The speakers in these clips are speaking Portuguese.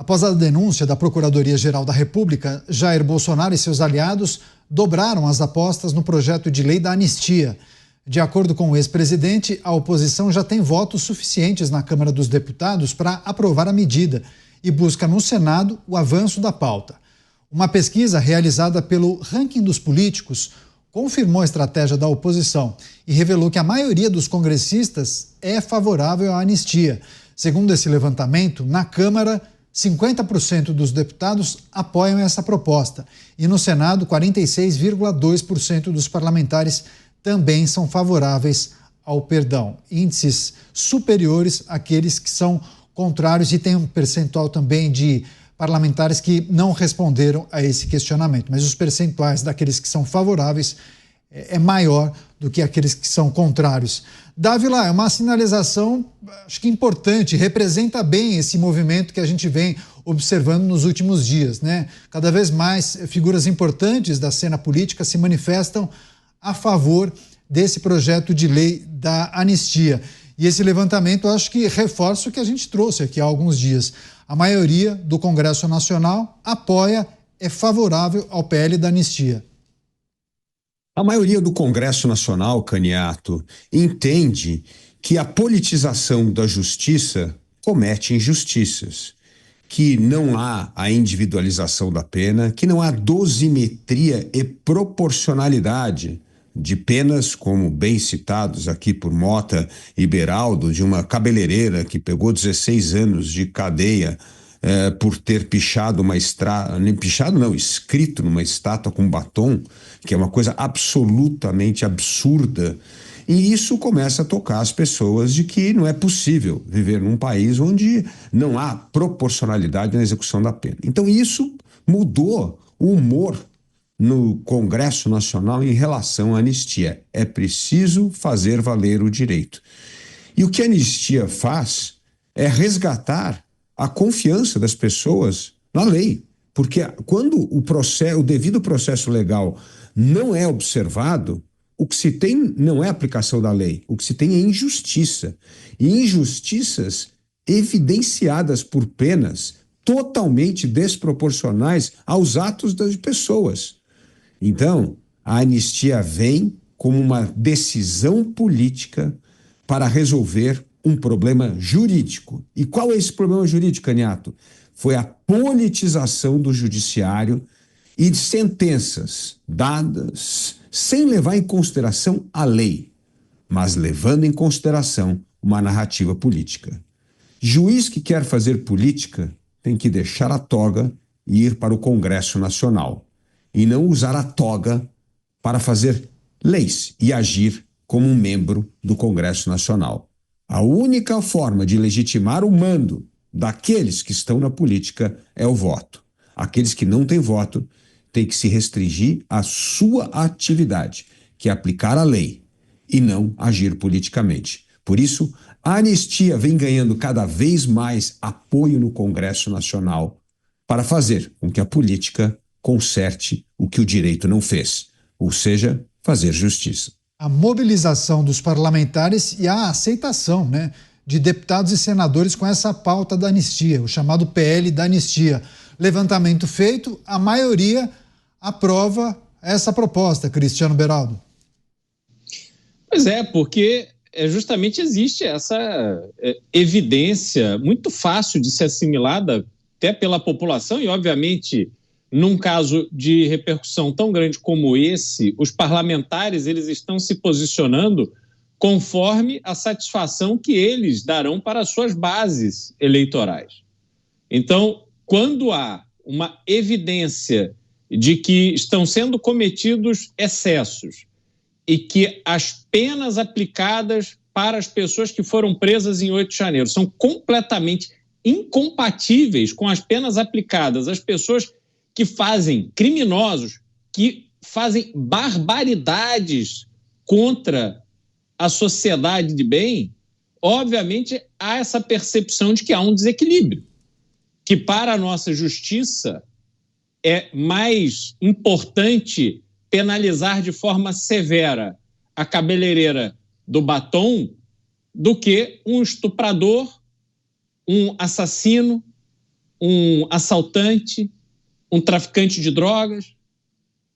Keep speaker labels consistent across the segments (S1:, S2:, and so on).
S1: Após a denúncia da Procuradoria-Geral da República, Jair Bolsonaro e seus aliados dobraram as apostas no projeto de lei da anistia. De acordo com o ex-presidente, a oposição já tem votos suficientes na Câmara dos Deputados para aprovar a medida e busca no Senado o avanço da pauta. Uma pesquisa realizada pelo Ranking dos Políticos confirmou a estratégia da oposição e revelou que a maioria dos congressistas é favorável à anistia. Segundo esse levantamento, na Câmara, 50% dos deputados apoiam essa proposta e no Senado, 46,2% dos parlamentares também são favoráveis ao perdão. Índices superiores àqueles que são contrários, e tem um percentual também de parlamentares que não responderam a esse questionamento. Mas os percentuais daqueles que são favoráveis é maior do que aqueles que são contrários. Dávila, é uma sinalização, acho que importante, representa bem esse movimento que a gente vem observando nos últimos dias, né? Cada vez mais figuras importantes da cena política se manifestam a favor desse projeto de lei da anistia. E esse levantamento, acho que reforça o que a gente trouxe aqui há alguns dias. A maioria do Congresso Nacional apoia, é favorável ao PL da anistia.
S2: A maioria do Congresso Nacional, Caniato, entende que a politização da justiça comete injustiças, que não há a individualização da pena, que não há dosimetria e proporcionalidade de penas, como bem citados aqui por Mota e Beraldo, de uma cabeleireira que pegou 16 anos de cadeia por ter pichado uma estátua, nem pichado não, escrito numa estátua com batom, que é uma coisa absolutamente absurda. E isso começa a tocar as pessoas de que não é possível viver num país onde não há proporcionalidade na execução da pena. Então isso mudou o humor no Congresso Nacional em relação à anistia. É preciso fazer valer o direito. E o que a anistia faz é resgatar a confiança das pessoas na lei. Porque quando o devido processo legal não é observado, o que se tem não é aplicação da lei, o que se tem é injustiça. E injustiças evidenciadas por penas totalmente desproporcionais aos atos das pessoas. Então, a anistia vem como uma decisão política para resolver um problema jurídico. E qual é esse problema jurídico, Caniato? Foi a politização do judiciário e de sentenças dadas sem levar em consideração a lei, mas levando em consideração uma narrativa política. Juiz que quer fazer política tem que deixar a toga e ir para o Congresso Nacional, e não usar a toga para fazer leis e agir como um membro do Congresso Nacional. A única forma de legitimar o mando daqueles que estão na política é o voto. Aqueles que não têm voto têm que se restringir à sua atividade, que é aplicar a lei e não agir politicamente. Por isso, a anistia vem ganhando cada vez mais apoio no Congresso Nacional para fazer com que a política conserte o que o direito não fez, ou seja, fazer justiça.
S1: A mobilização dos parlamentares e a aceitação, né, de deputados e senadores com essa pauta da anistia, o chamado PL da anistia. Levantamento feito, a maioria aprova essa proposta, Cristiano Beraldo.
S3: Pois é, porque justamente existe essa evidência muito fácil de ser assimilada até pela população e, obviamente, num caso de repercussão tão grande como esse, os parlamentares eles estão se posicionando conforme a satisfação que eles darão para as suas bases eleitorais. Então, quando há uma evidência de que estão sendo cometidos excessos e que as penas aplicadas para as pessoas que foram presas em 8 de janeiro são completamente incompatíveis com as penas aplicadas às pessoas que fazem, criminosos, que fazem barbaridades contra a sociedade de bem, obviamente há essa percepção de que há um desequilíbrio, que para a nossa justiça é mais importante penalizar de forma severa a cabeleireira do batom do que um estuprador, um assassino, um assaltante, um traficante de drogas,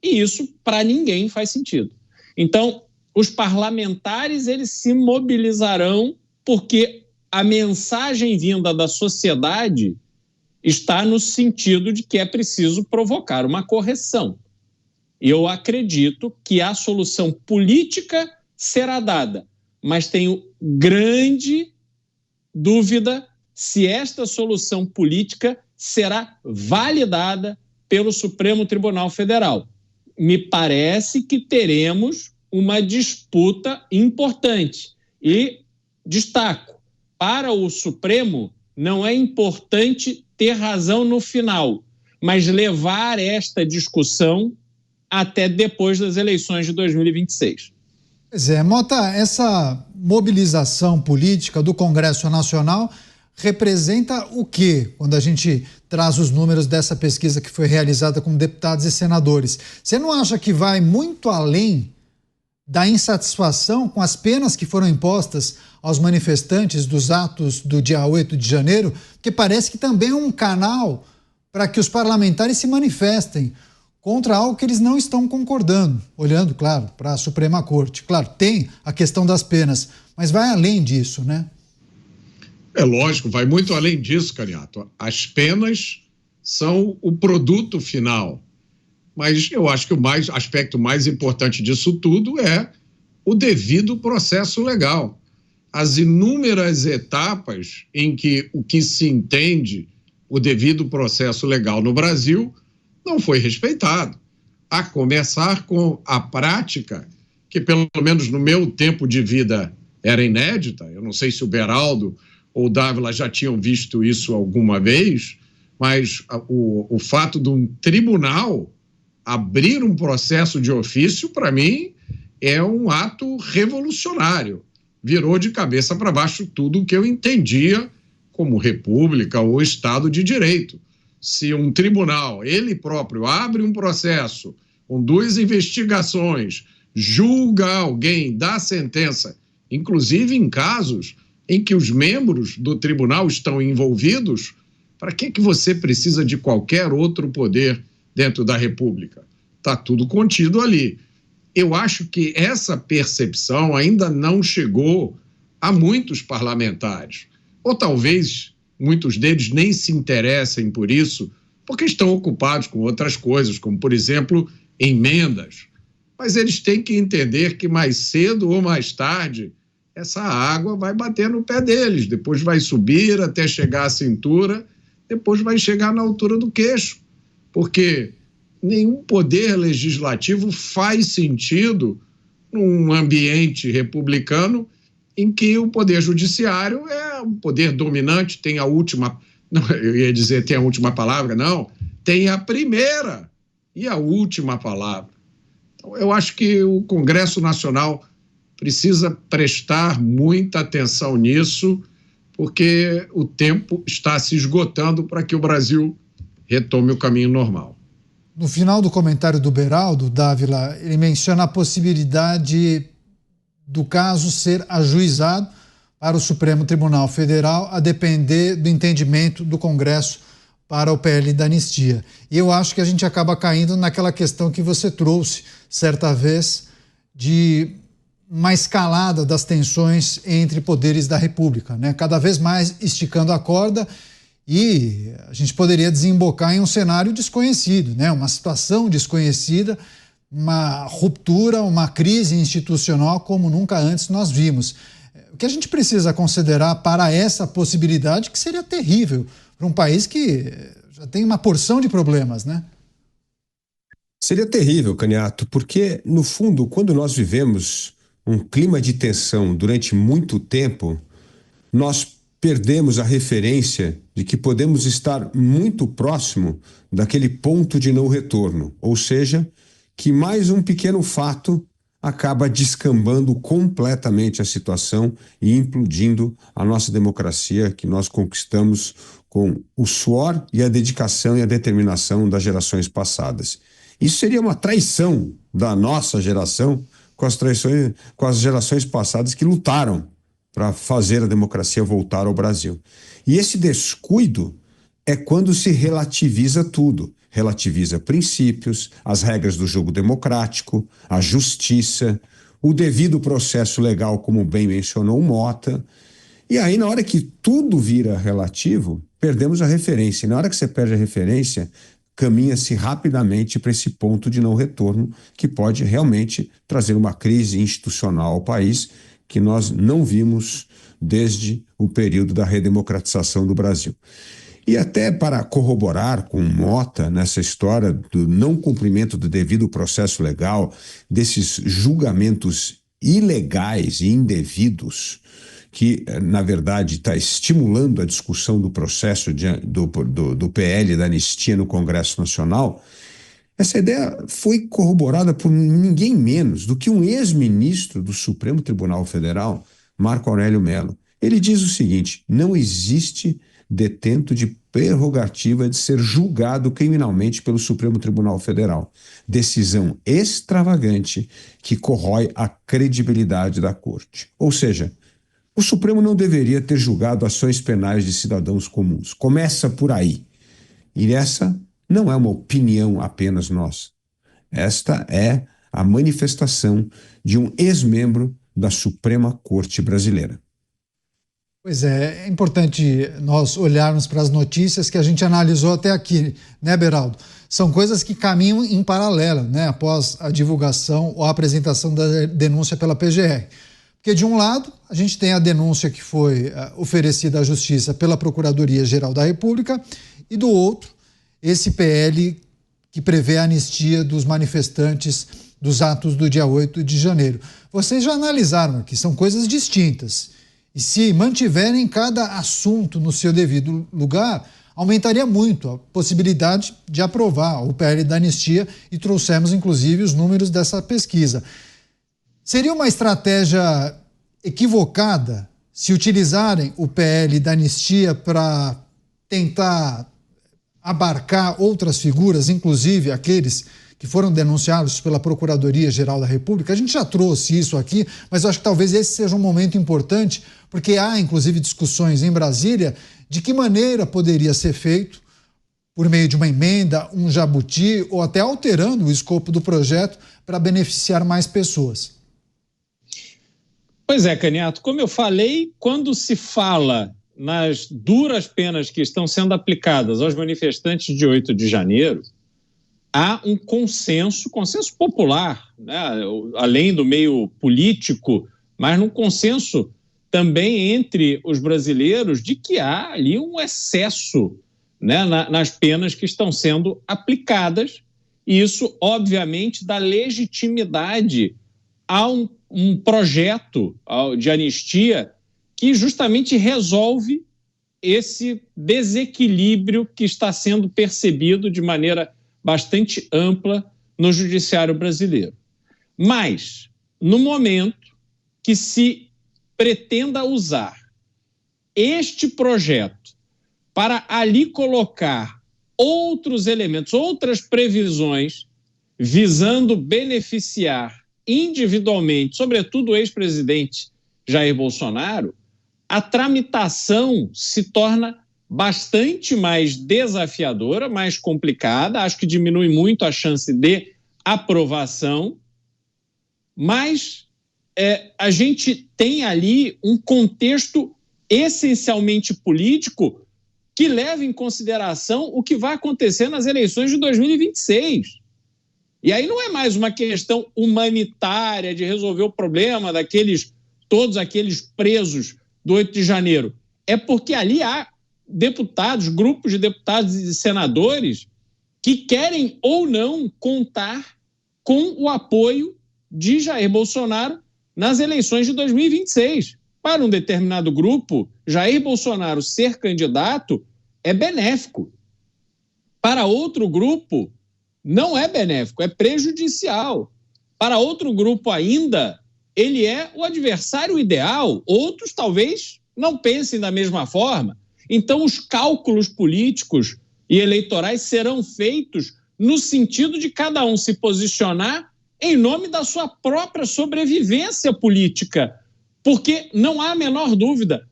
S3: e isso para ninguém faz sentido. Então, os parlamentares eles se mobilizarão porque a mensagem vinda da sociedade está no sentido de que é preciso provocar uma correção. Eu acredito que a solução política será dada, mas tenho grande dúvida se esta solução política será validada pelo Supremo Tribunal Federal. Me parece que teremos uma disputa importante. E destaco, para o Supremo não é importante ter razão no final, mas levar esta discussão até depois das eleições de 2026.
S1: Pois é, Mota, essa mobilização política do Congresso Nacional representa o quê? Quando a gente traz os números dessa pesquisa que foi realizada com deputados e senadores. Você não acha que vai muito além da insatisfação com as penas que foram impostas aos manifestantes dos atos do dia 8 de janeiro? Porque parece que também é um canal para que os parlamentares se manifestem contra algo que eles não estão concordando, olhando, claro, para a Suprema Corte. Claro, tem a questão das penas, mas vai além disso, né?
S4: É lógico, vai muito além disso, Caniato. As penas são o produto final, mas eu acho que o aspecto mais importante disso tudo é o devido processo legal. As inúmeras etapas em que o que se entende o devido processo legal no Brasil não foi respeitado. A começar com a prática, que pelo menos no meu tempo de vida era inédita, eu não sei se o Beraldo ou o Dávila já tinham visto isso alguma vez, mas o fato de um tribunal abrir um processo de ofício, para mim, é um ato revolucionário. Virou de cabeça para baixo tudo o que eu entendia como república ou Estado de Direito. Se um tribunal, ele próprio, abre um processo, conduz investigações, julga alguém, dá sentença, inclusive em casos em que os membros do tribunal estão envolvidos, para que você precisa de qualquer outro poder dentro da República? Está tudo contido ali. Eu acho que essa percepção ainda não chegou a muitos parlamentares, ou talvez muitos deles nem se interessem por isso, porque estão ocupados com outras coisas, como, por exemplo, emendas. Mas eles têm que entender que mais cedo ou mais tarde essa água vai bater no pé deles, depois vai subir até chegar à cintura, depois vai chegar na altura do queixo, porque nenhum poder legislativo faz sentido num ambiente republicano em que o poder judiciário é um poder dominante, tem a última, não, eu ia dizer tem a última palavra, não, tem a primeira e a última palavra. Então, eu acho que o Congresso Nacional precisa prestar muita atenção nisso, porque o tempo está se esgotando para que o Brasil retome o caminho normal.
S1: No final do comentário do Beraldo, Dávila, ele menciona a possibilidade do caso ser ajuizado para o Supremo Tribunal Federal, a depender do entendimento do Congresso para o PL da anistia. E eu acho que a gente acaba caindo naquela questão que você trouxe certa vez de uma escalada das tensões entre poderes da República, né? Cada vez mais esticando a corda, e a gente poderia desembocar em um cenário desconhecido, né? Uma situação desconhecida, uma ruptura, uma crise institucional como nunca antes nós vimos. O que a gente precisa considerar para essa possibilidade, que seria terrível para um país que já tem uma porção de problemas, né?
S2: Seria terrível, Caniato, porque, no fundo, quando nós vivemos um clima de tensão durante muito tempo, nós perdemos a referência de que podemos estar muito próximo daquele ponto de não retorno, ou seja, que mais um pequeno fato acaba descambando completamente a situação e implodindo a nossa democracia que nós conquistamos com o suor e a dedicação e a determinação das gerações passadas. Isso seria uma traição da nossa geração com as gerações passadas que lutaram para fazer a democracia voltar ao Brasil. E esse descuido é quando se relativiza tudo. Relativiza princípios, as regras do jogo democrático, a justiça, o devido processo legal, como bem mencionou o Mota. E aí, na hora que tudo vira relativo, perdemos a referência. E na hora que você perde a referência, caminha-se rapidamente para esse ponto de não retorno, que pode realmente trazer uma crise institucional ao país que nós não vimos desde o período da redemocratização do Brasil. E até para corroborar com Mota nessa história do não cumprimento do devido processo legal, desses julgamentos ilegais e indevidos, que, na verdade, está estimulando a discussão do processo do PL da anistia no Congresso Nacional, essa ideia foi corroborada por ninguém menos do que um ex-ministro do Supremo Tribunal Federal, Marco Aurélio Mello. Ele diz o seguinte: não existe detento de prerrogativa de ser julgado criminalmente pelo Supremo Tribunal Federal. Decisão extravagante que corrói a credibilidade da Corte. Ou seja, o Supremo não deveria ter julgado ações penais de cidadãos comuns. Começa por aí. E essa não é uma opinião apenas nossa. Esta é a manifestação de um ex-membro da Suprema Corte Brasileira.
S1: Pois é importante nós olharmos para as notícias que a gente analisou até aqui, né, Beraldo? São coisas que caminham em paralelo, né, após a divulgação ou a apresentação da denúncia pela PGR. Porque, de um lado, a gente tem a denúncia que foi oferecida à Justiça pela Procuradoria-Geral da República e, do outro, esse PL que prevê a anistia dos manifestantes dos atos do dia 8 de janeiro. Vocês já analisaram aqui, são coisas distintas. E se mantiverem cada assunto no seu devido lugar, aumentaria muito a possibilidade de aprovar o PL da anistia, e trouxemos, inclusive, os números dessa pesquisa. Seria uma estratégia equivocada se utilizarem o PL da anistia para tentar abarcar outras figuras, inclusive aqueles que foram denunciados pela Procuradoria-Geral da República? A gente já trouxe isso aqui, mas eu acho que talvez esse seja um momento importante, porque há, inclusive, discussões em Brasília de que maneira poderia ser feito, por meio de uma emenda, um jabuti, ou até alterando o escopo do projeto para beneficiar mais pessoas.
S3: Pois é, Caniato, como eu falei, quando se fala nas duras penas que estão sendo aplicadas aos manifestantes de 8 de janeiro, há um consenso popular, né, além do meio político, mas num consenso também entre os brasileiros de que há ali um excesso, né, nas penas que estão sendo aplicadas, e isso, obviamente, dá legitimidade a um projeto de anistia que justamente resolve esse desequilíbrio que está sendo percebido de maneira bastante ampla no judiciário brasileiro. Mas, no momento que se pretenda usar este projeto para ali colocar outros elementos, outras previsões, visando beneficiar individualmente, sobretudo o ex-presidente Jair Bolsonaro, a tramitação se torna bastante mais desafiadora, mais complicada, acho que diminui muito a chance de aprovação, mas a gente tem ali um contexto essencialmente político que leva em consideração o que vai acontecer nas eleições de 2026. E aí não é mais uma questão humanitária de resolver o problema todos aqueles presos do 8 de janeiro. É porque ali há deputados, grupos de deputados e senadores que querem ou não contar com o apoio de Jair Bolsonaro nas eleições de 2026. Para um determinado grupo, Jair Bolsonaro ser candidato é benéfico. Para outro grupo, não é benéfico, é prejudicial. Para outro grupo ainda, ele é o adversário ideal. Outros talvez não pensem da mesma forma. Então, os cálculos políticos e eleitorais serão feitos no sentido de cada um se posicionar em nome da sua própria sobrevivência política. Porque não há a menor dúvida,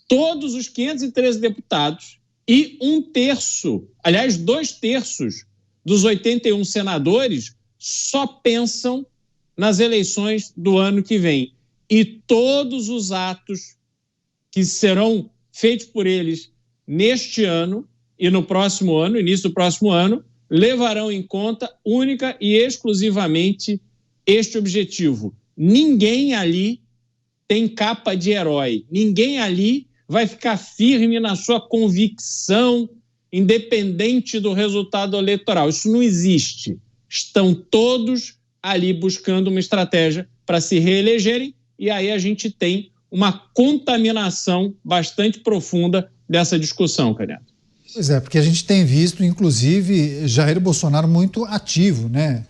S3: todos os 513 deputados e 1/3, aliás, 2/3 dos 81 senadores só pensam nas eleições do ano que vem. E todos os atos que serão feitos por eles neste ano e no próximo ano, início do próximo ano, levarão em conta única e exclusivamente este objetivo. Ninguém ali tem capa de herói, ninguém ali vai ficar firme na sua convicção, independente do resultado eleitoral. Isso não existe. Estão todos ali buscando uma estratégia para se reelegerem, e aí a gente tem uma contaminação bastante profunda dessa discussão, Caniato.
S1: Pois é, porque a gente tem visto, inclusive, Jair Bolsonaro muito ativo, né?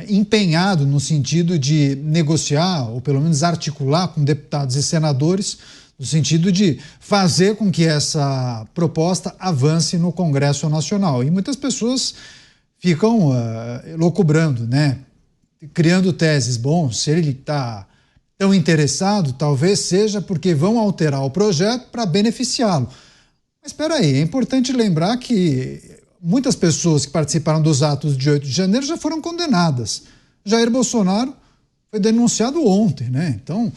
S1: Empenhado no sentido de negociar, ou pelo menos articular com deputados e senadores, no sentido de fazer com que essa proposta avance no Congresso Nacional. E muitas pessoas ficam locubrando, né? Criando teses. Bom, se ele está tão interessado, talvez seja porque vão alterar o projeto para beneficiá-lo. Mas espera aí, é importante lembrar que muitas pessoas que participaram dos atos de 8 de janeiro já foram condenadas. Jair Bolsonaro foi denunciado ontem, né? Então,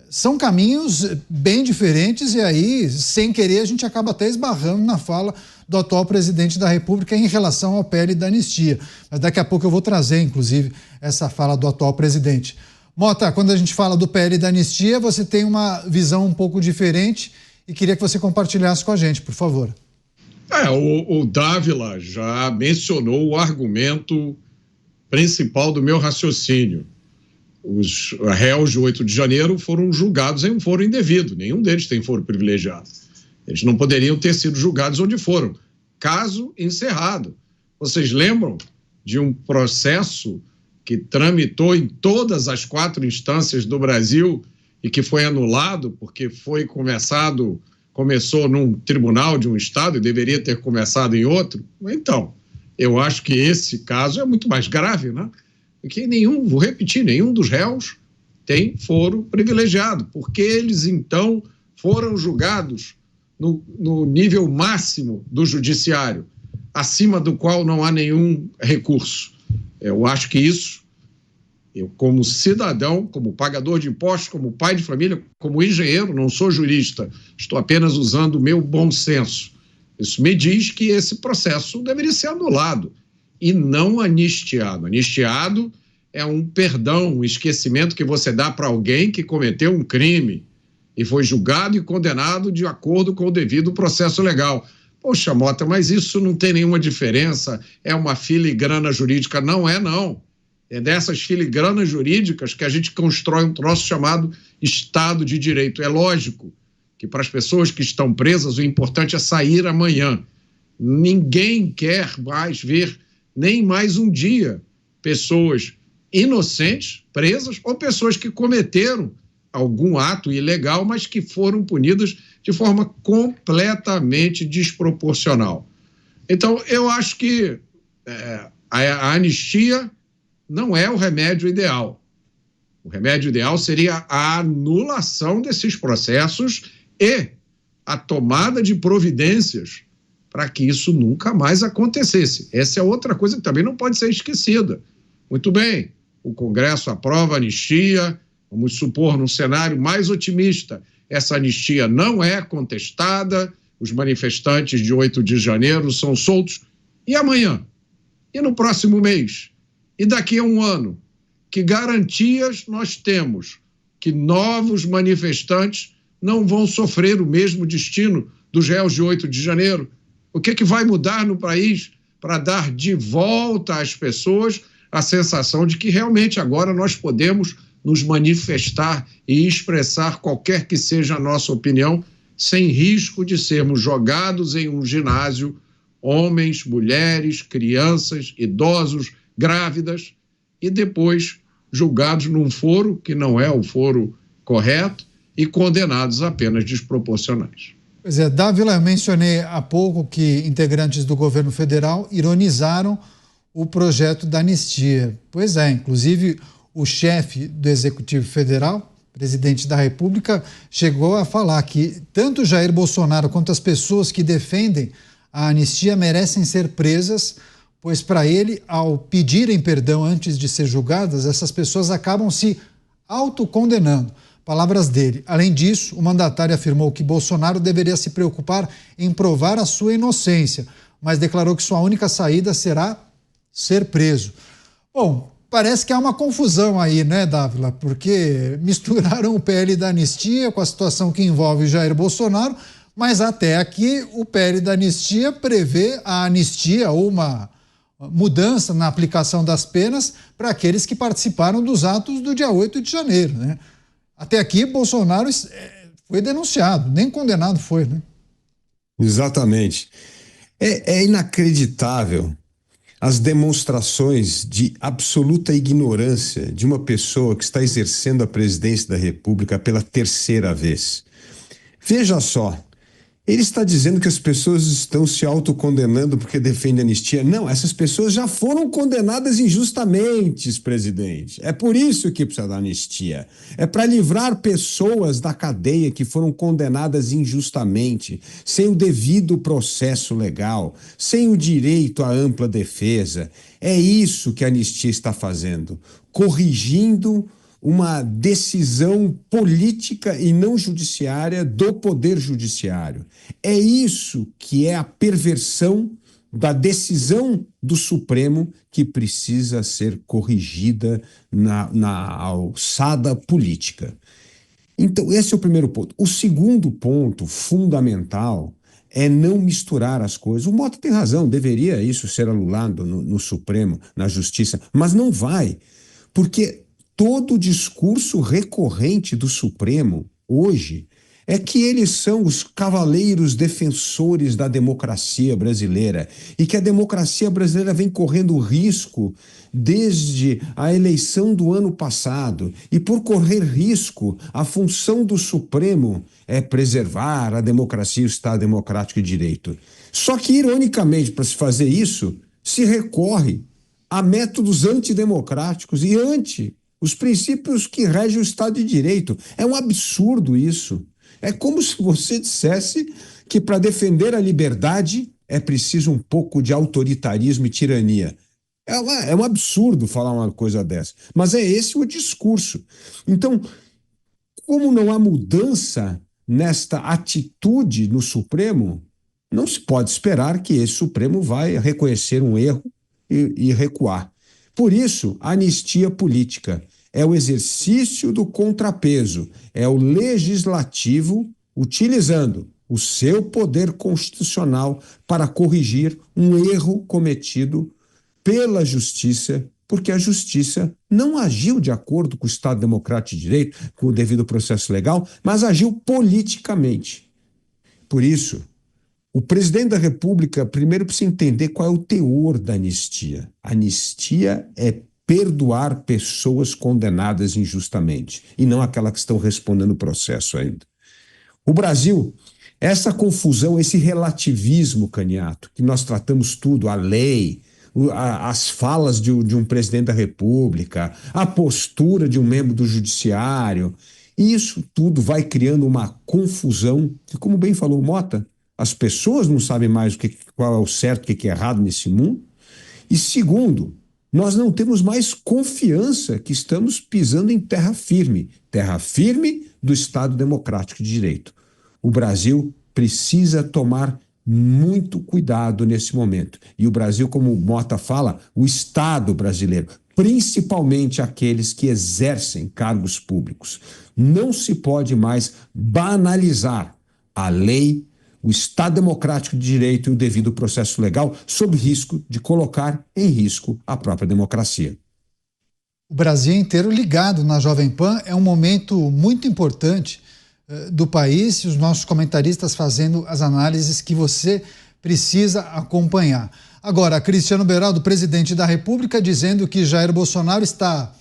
S1: são caminhos bem diferentes e aí, sem querer, a gente acaba até esbarrando na fala do atual presidente da República em relação ao PL da anistia. Mas daqui a pouco eu vou trazer, inclusive, essa fala do atual presidente. Mota, quando a gente fala do PL da anistia, você tem uma visão um pouco diferente e queria que você compartilhasse com a gente, por favor.
S4: O Dávila já mencionou o argumento principal do meu raciocínio. Os réus de 8 de janeiro foram julgados em um foro indevido, nenhum deles tem foro privilegiado. Eles não poderiam ter sido julgados onde foram. Caso encerrado. Vocês lembram de um processo que tramitou em todas as 4 instâncias do Brasil e que foi anulado porque começou num tribunal de um estado e deveria ter começado em outro? Então, eu acho que esse caso é muito mais grave, né? Porque vou repetir, nenhum dos réus tem foro privilegiado, porque eles, então, foram julgados no nível máximo do judiciário, acima do qual não há nenhum recurso. Eu acho que isso, eu como cidadão, como pagador de impostos, como pai de família, como engenheiro, não sou jurista, estou apenas usando o meu bom senso. Isso me diz que esse processo deveria ser anulado e não anistiado. Anistiado é um perdão, um esquecimento que você dá para alguém que cometeu um crime e foi julgado e condenado de acordo com o devido processo legal. Poxa, Mota, mas isso não tem nenhuma diferença, é uma filigrana jurídica. Não é, não. É dessas filigranas jurídicas que a gente constrói um troço chamado Estado de Direito. É lógico que para as pessoas que estão presas o importante é sair amanhã. Ninguém quer mais ver nem mais um dia pessoas inocentes presas ou pessoas que cometeram algum ato ilegal, mas que foram punidas de forma completamente desproporcional. Então, eu acho que a anistia não é o remédio ideal. O remédio ideal seria a anulação desses processos e a tomada de providências para que isso nunca mais acontecesse. Essa é outra coisa que também não pode ser esquecida. Muito bem, o Congresso aprova a anistia, vamos supor, num cenário mais otimista, essa anistia não é contestada, os manifestantes de 8 de janeiro são soltos. E amanhã? E no próximo mês? E daqui a um ano? Que garantias nós temos que novos manifestantes não vão sofrer o mesmo destino dos réus de 8 de janeiro? O que vai mudar no país para dar de volta às pessoas a sensação de que realmente agora nós podemos nos manifestar e expressar qualquer que seja a nossa opinião, sem risco de sermos jogados em um ginásio, homens, mulheres, crianças, idosos, grávidas, e depois julgados num foro que não é o foro correto e condenados a penas desproporcionais.
S1: Pois é, Dávila, eu mencionei há pouco que integrantes do governo federal ironizaram o projeto da anistia. Pois é, inclusive o chefe do Executivo Federal, presidente da República, chegou a falar que tanto Jair Bolsonaro quanto as pessoas que defendem à anistia merecem ser presas, pois para ele, ao pedirem perdão antes de ser julgadas, essas pessoas acabam se autocondenando. Palavras dele. Além disso, o mandatário afirmou que Bolsonaro deveria se preocupar em provar a sua inocência, mas declarou que sua única saída será ser preso. Bom, parece que há uma confusão aí, né, Dávila? Porque misturaram o PL da anistia com a situação que envolve Jair Bolsonaro, mas até aqui o PL da anistia prevê a anistia ou uma mudança na aplicação das penas para aqueles que participaram dos atos do dia 8 de janeiro, né? Até aqui, Bolsonaro foi denunciado, nem condenado foi, né?
S2: Exatamente. É inacreditável as demonstrações de absoluta ignorância de uma pessoa que está exercendo a presidência da República pela terceira vez. Veja só, ele está dizendo que as pessoas estão se autocondenando porque defendem a anistia. Não, essas pessoas já foram condenadas injustamente, presidente. É por isso que precisa da anistia. É para livrar pessoas da cadeia que foram condenadas injustamente, sem o devido processo legal, sem o direito à ampla defesa. É isso que a anistia está fazendo, corrigindo uma decisão política e não judiciária do Poder Judiciário. É isso que é a perversão da decisão do Supremo que precisa ser corrigida na alçada política. Então, esse é o primeiro ponto. O segundo ponto fundamental é não misturar as coisas. O Mota tem razão, deveria isso ser anulado no Supremo, na Justiça, mas não vai, porque todo o discurso recorrente do Supremo hoje é que eles são os cavaleiros defensores da democracia brasileira e que a democracia brasileira vem correndo risco desde a eleição do ano passado. E por correr risco, a função do Supremo é preservar a democracia e o Estado democrático de direito. Só que, ironicamente, para se fazer isso, se recorre a métodos antidemocráticos e os princípios que regem o Estado de Direito. É um absurdo isso. É como se você dissesse que para defender a liberdade é preciso um pouco de autoritarismo e tirania. É um absurdo falar uma coisa dessa. Mas é esse o discurso. Então, como não há mudança nesta atitude no Supremo, não se pode esperar que esse Supremo vai reconhecer um erro e recuar. Por isso, a anistia política é o exercício do contrapeso, é o legislativo utilizando o seu poder constitucional para corrigir um erro cometido pela justiça, porque a justiça não agiu de acordo com o Estado Democrático de Direito, com o devido processo legal, mas agiu politicamente. Por isso, o presidente da República primeiro precisa entender qual é o teor da anistia. A anistia é perdoar pessoas condenadas injustamente, e não aquelas que estão respondendo o processo ainda. O Brasil, essa confusão, esse relativismo, Caniato, que nós tratamos tudo, a lei, as falas de um presidente da República, a postura de um membro do Judiciário, isso tudo vai criando uma confusão, que, como bem falou o Mota, as pessoas não sabem mais qual é o certo e o que é errado nesse mundo. E segundo, nós não temos mais confiança que estamos pisando em terra firme do Estado Democrático de Direito. O Brasil precisa tomar muito cuidado nesse momento. E o Brasil, como o Mota fala, o Estado brasileiro, principalmente aqueles que exercem cargos públicos, não se pode mais banalizar a lei, o Estado Democrático de Direito e o devido processo legal, sob risco de colocar em risco a própria democracia.
S1: O Brasil inteiro ligado na Jovem Pan, é um momento muito importante do país, e os nossos comentaristas fazendo as análises que você precisa acompanhar. Agora, Cristiano Beraldo, presidente da República, dizendo que Jair Bolsonaro está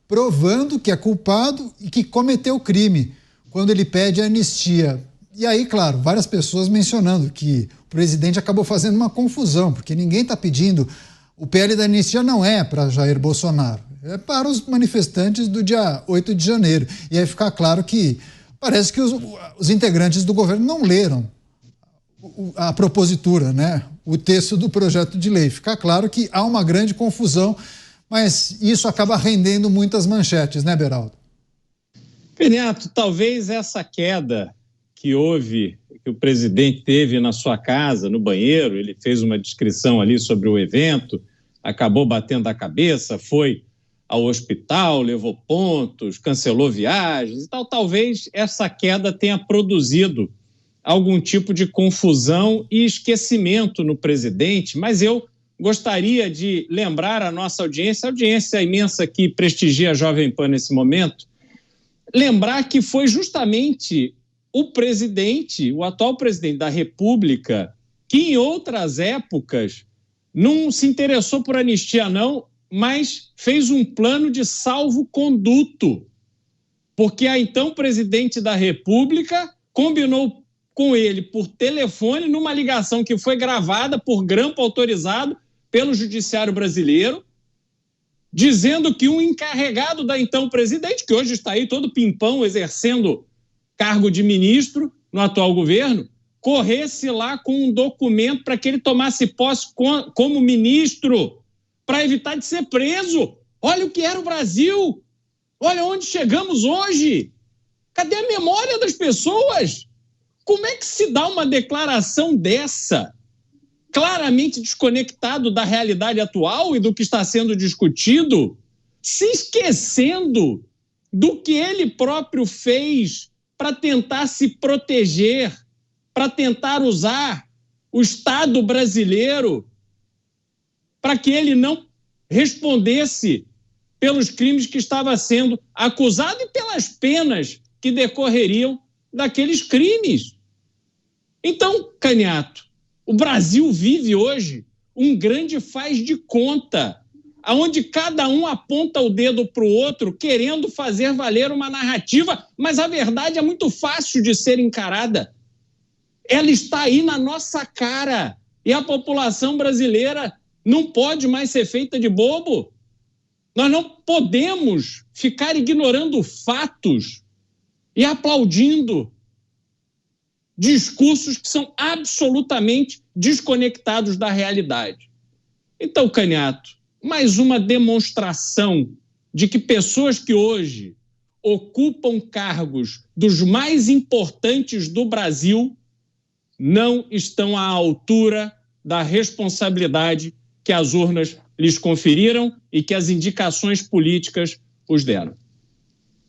S1: provando que é culpado e que cometeu crime quando ele pede anistia. E aí, claro, várias pessoas mencionando que o presidente acabou fazendo uma confusão, porque ninguém está pedindo. O PL da anistia não é para Jair Bolsonaro, é para os manifestantes do dia 8 de janeiro. E aí fica claro que parece que os integrantes do governo não leram a propositura, né? O texto do projeto de lei. Fica claro que há uma grande confusão, mas isso acaba rendendo muitas manchetes, né, Beraldo?
S3: Caniato, talvez essa queda que houve, que o presidente teve na sua casa, no banheiro, ele fez uma descrição ali sobre o evento, acabou batendo a cabeça, foi ao hospital, levou pontos, cancelou viagens e tal. Talvez essa queda tenha produzido algum tipo de confusão e esquecimento no presidente, mas eu gostaria de lembrar a nossa audiência, a audiência imensa que prestigia a Jovem Pan nesse momento, lembrar que foi justamente o presidente, o atual presidente da República, que em outras épocas não se interessou por anistia, não, mas fez um plano de salvo-conduto, porque a então presidente da República combinou com ele por telefone, numa ligação que foi gravada por grampo autorizado pelo Judiciário Brasileiro, dizendo que um encarregado da então presidente, que hoje está aí todo pimpão exercendo cargo de ministro no atual governo, corresse lá com um documento para que ele tomasse posse como ministro, para evitar de ser preso. Olha o que era o Brasil, olha onde chegamos hoje. Cadê a memória das pessoas? Como é que se dá uma declaração dessa, claramente desconectado da realidade atual e do que está sendo discutido, se esquecendo do que ele próprio fez para tentar se proteger, para tentar usar o Estado brasileiro para que ele não respondesse pelos crimes que estava sendo acusado e pelas penas que decorreriam daqueles crimes. Então, Caniato, o Brasil vive hoje um grande faz de conta, onde cada um aponta o dedo para o outro, querendo fazer valer uma narrativa, mas a verdade é muito fácil de ser encarada. Ela está aí na nossa cara e a população brasileira não pode mais ser feita de bobo. Nós não podemos ficar ignorando fatos e aplaudindo discursos que são absolutamente desconectados da realidade. Então, Caniato, mais uma demonstração de que pessoas que hoje ocupam cargos dos mais importantes do Brasil não estão à altura da responsabilidade que as urnas lhes conferiram e que as indicações políticas os deram.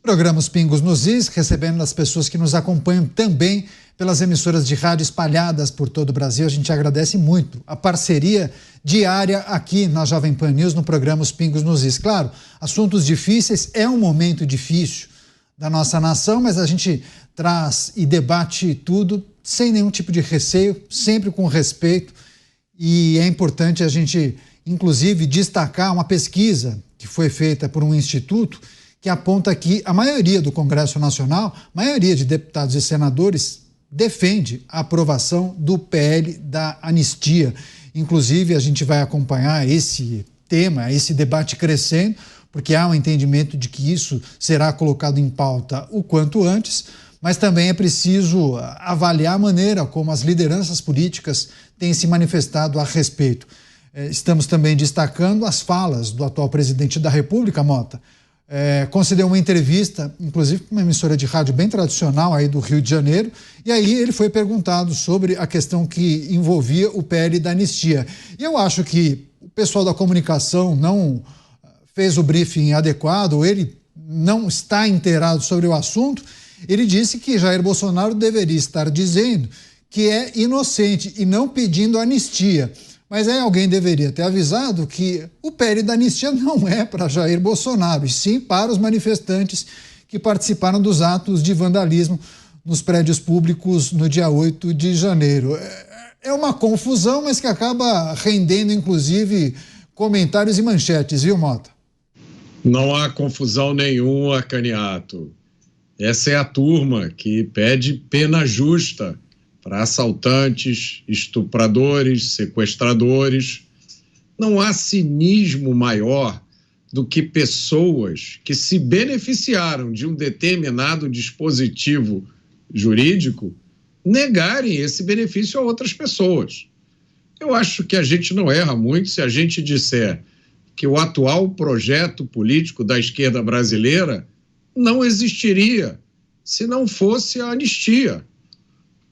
S1: Programa Os Pingos nos Is, recebendo as pessoas que nos acompanham também pelas emissoras de rádio espalhadas por todo o Brasil. A gente agradece muito a parceria diária aqui na Jovem Pan News, no programa Os Pingos nos Is. Claro, assuntos difíceis, é um momento difícil da nossa nação, mas a gente traz e debate tudo sem nenhum tipo de receio, sempre com respeito. E é importante a gente, inclusive, destacar uma pesquisa que foi feita por um instituto que aponta que a maioria do Congresso Nacional, a maioria de deputados e senadores, defende a aprovação do PL da anistia. Inclusive, a gente vai acompanhar esse tema, esse debate crescendo, porque há um entendimento de que isso será colocado em pauta o quanto antes, mas também é preciso avaliar a maneira como as lideranças políticas têm se manifestado a respeito. Estamos também destacando as falas do atual presidente da República, Mota. Concedeu uma entrevista, inclusive para uma emissora de rádio bem tradicional aí do Rio de Janeiro, e aí ele foi perguntado sobre a questão que envolvia o PL da anistia. E eu acho que o pessoal da comunicação não fez o briefing adequado, ou ele não está inteirado sobre o assunto. Ele disse que Jair Bolsonaro deveria estar dizendo que é inocente e não pedindo anistia. Mas aí alguém deveria ter avisado que o PL da anistia não é para Jair Bolsonaro, e sim para os manifestantes que participaram dos atos de vandalismo nos prédios públicos no dia 8 de janeiro. É uma confusão, mas que acaba rendendo, inclusive, comentários e manchetes, viu, Mota?
S4: Não há confusão nenhuma, Caniato. Essa é a turma que pede pena justa para assaltantes, estupradores, sequestradores. Não há cinismo maior do que pessoas que se beneficiaram de um determinado dispositivo jurídico negarem esse benefício a outras pessoas. Eu acho que a gente não erra muito se a gente disser que o atual projeto político da esquerda brasileira não existiria se não fosse a anistia.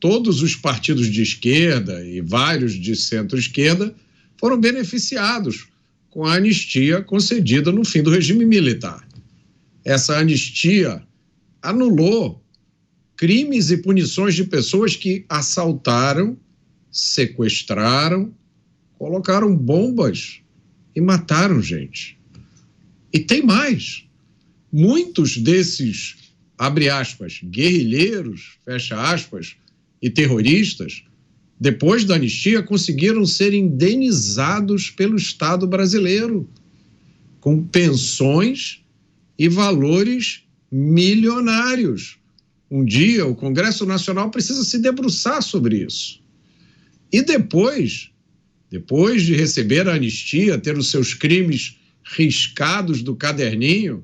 S4: Todos os partidos de esquerda e vários de centro-esquerda foram beneficiados com a anistia concedida no fim do regime militar. Essa anistia anulou crimes e punições de pessoas que assaltaram, sequestraram, colocaram bombas e mataram gente. E tem mais. Muitos desses, abre aspas, guerrilheiros, fecha aspas, e terroristas, depois da anistia, conseguiram ser indenizados pelo Estado brasileiro, com pensões e valores milionários. Um dia, o Congresso Nacional precisa se debruçar sobre isso. E depois de receber a anistia, ter os seus crimes riscados do caderninho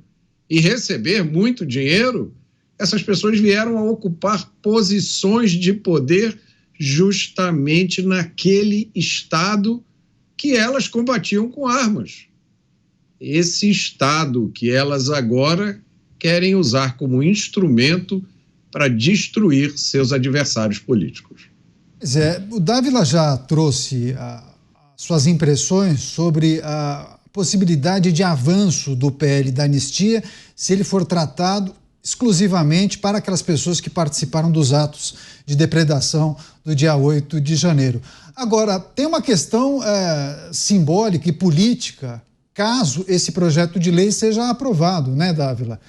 S4: e receber muito dinheiro, essas pessoas vieram a ocupar posições de poder justamente naquele Estado que elas combatiam com armas. Esse Estado que elas agora querem usar como instrumento para destruir seus adversários políticos.
S1: O Dávila já trouxe suas impressões sobre a possibilidade de avanço do PL da anistia se ele for tratado exclusivamente para aquelas pessoas que participaram dos atos de depredação do dia 8 de janeiro. Agora, tem uma questão simbólica e política, caso esse projeto de lei seja aprovado, né, Dávila?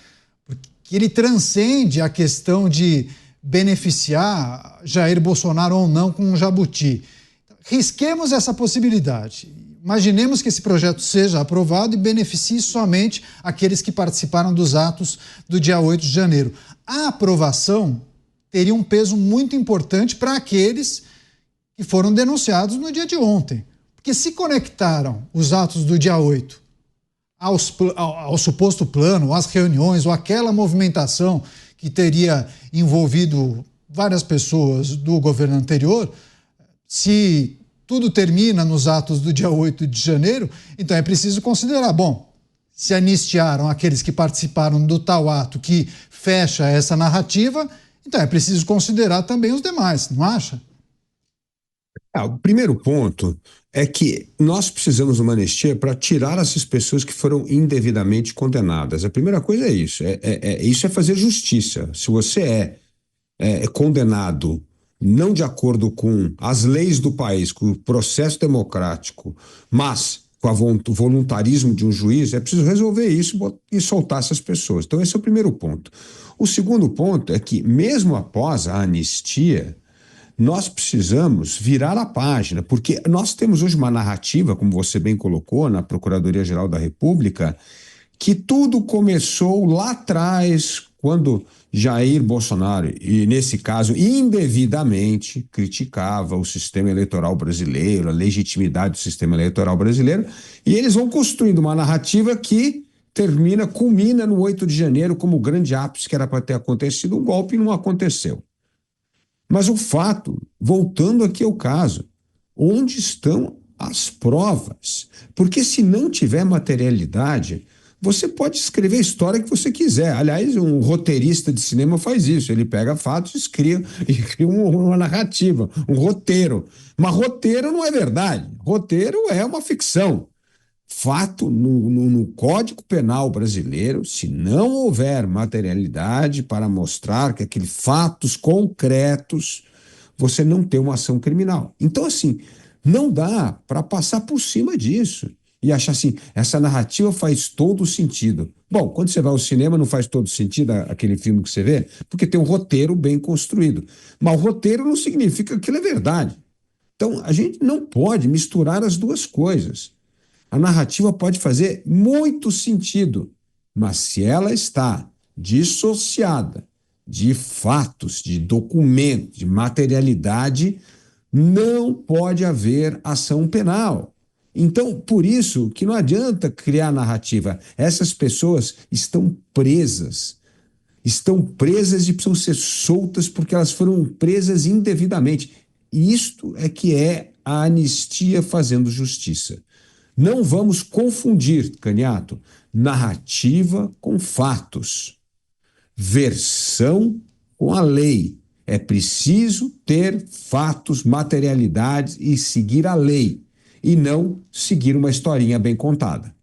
S1: Porque ele transcende a questão de beneficiar Jair Bolsonaro ou não com um jabuti. Risquemos essa possibilidade. Imaginemos que esse projeto seja aprovado e beneficie somente aqueles que participaram dos atos do dia 8 de janeiro. A aprovação teria um peso muito importante para aqueles que foram denunciados no dia de ontem. Porque se conectaram os atos do dia 8 ao suposto plano, às reuniões ou aquela movimentação que teria envolvido várias pessoas do governo anterior, se tudo termina nos atos do dia 8 de janeiro, então é preciso considerar, bom, se anistiaram aqueles que participaram do tal ato que fecha essa narrativa, então é preciso considerar também os demais, não acha?
S2: O primeiro ponto é que nós precisamos de uma anistia para tirar essas pessoas que foram indevidamente condenadas. A primeira coisa é isso, isso é fazer justiça. Se você é condenado não de acordo com as leis do país, com o processo democrático, mas com o voluntarismo de um juiz, é preciso resolver isso e soltar essas pessoas. Então esse é o primeiro ponto. O segundo ponto é que, mesmo após a anistia, nós precisamos virar a página, porque nós temos hoje uma narrativa, como você bem colocou, na Procuradoria-Geral da República, que tudo começou lá atrás, quando Jair Bolsonaro, e nesse caso indevidamente, criticava o sistema eleitoral brasileiro, a legitimidade do sistema eleitoral brasileiro, e eles vão construindo uma narrativa que culmina no 8 de janeiro como o grande ápice que era para ter acontecido um golpe e não aconteceu. Mas o fato, voltando aqui ao caso, onde estão as provas? Porque se não tiver materialidade, você pode escrever a história que você quiser. Aliás, um roteirista de cinema faz isso. Ele pega fatos e cria uma narrativa, um roteiro. Mas roteiro não é verdade. Roteiro é uma ficção. Fato, no Código Penal brasileiro, se não houver materialidade para mostrar que aqueles fatos concretos, você não tem uma ação criminal. Então, assim, não dá para passar por cima disso e achar assim, essa narrativa faz todo sentido. Bom, quando você vai ao cinema não faz todo sentido aquele filme que você vê, porque tem um roteiro bem construído. Mas o roteiro não significa que aquilo é verdade. Então, a gente não pode misturar as duas coisas. A narrativa pode fazer muito sentido, mas se ela está dissociada de fatos, de documentos, de materialidade, não pode haver ação penal. Então, por isso que não adianta criar narrativa. Essas pessoas estão presas estão presas e precisam ser soltas porque elas foram presas indevidamente. E isto é que é a anistia fazendo justiça. Não vamos confundir, Caniato, narrativa com fatos, versão com a lei. É preciso ter fatos, materialidades e seguir a lei, e não seguir uma historinha bem contada.